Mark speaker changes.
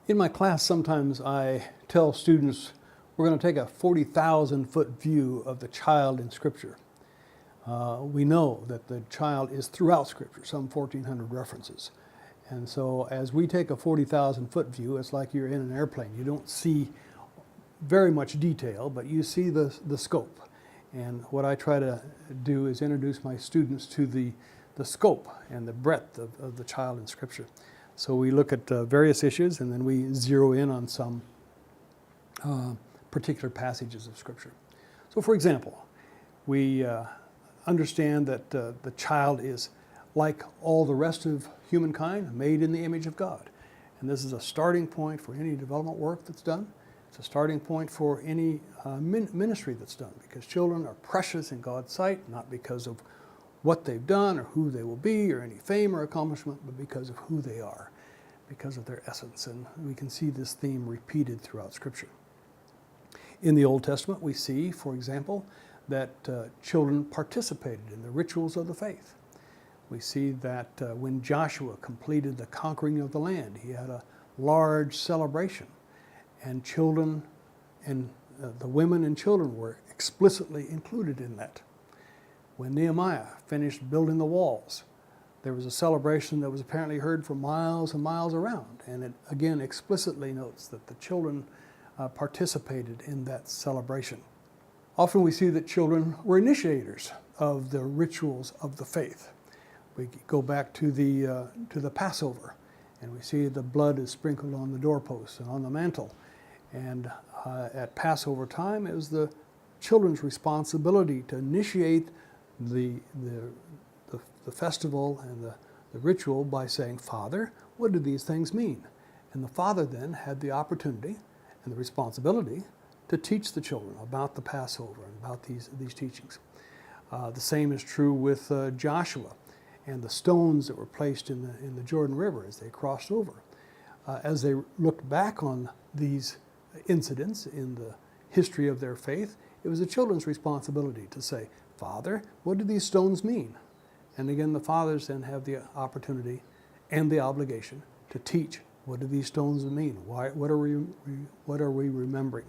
Speaker 1: In my class, sometimes I tell students we're going to take a 40,000-foot view of the child in Scripture. We know that the child is throughout Scripture, some 1,400 references. And so as we take a 40,000-foot view, it's like you're in an airplane. You don't see very much detail, but you see the scope. And what I try to do is introduce my students to the scope and the breadth of the child in Scripture. So we look at various issues, and then we zero in on some particular passages of Scripture. So for example, we understand that the child is like all the rest of humankind, made in the image of God. And this is a starting point for any development work that's done. It's a starting point for any ministry that's done, because children are precious in God's sight, not because of what they've done or who they will be or any fame or accomplishment, but because of who they are, because of their essence. And we can see this theme repeated throughout Scripture. In the Old Testament, we see, for example, that children participated in the rituals of the faith. We see that when Joshua completed the conquering of the land, he had a large celebration, and children and the women and children were explicitly included in that. When Nehemiah finished building the walls, there was a celebration that was apparently heard for miles and miles around, and it again explicitly notes that the children participated in that celebration. Often we see that children were initiators of the rituals of the faith. We go back to the Passover, and we see the blood is sprinkled on the doorposts and on the mantle. And at Passover time, it was the children's responsibility to initiate the festival and the ritual by saying, "Father, what do these things mean?" And the father then had the opportunity and the responsibility to teach the children about the Passover and about these teachings. The same is true with Joshua and the stones that were placed in the Jordan River as they crossed over. As they looked back on these incidents in the history of their faith, it was the children's responsibility to say, "Father, what do these stones mean?" And again, the fathers then have the opportunity and the obligation to teach, what do these stones mean? What are we remembering?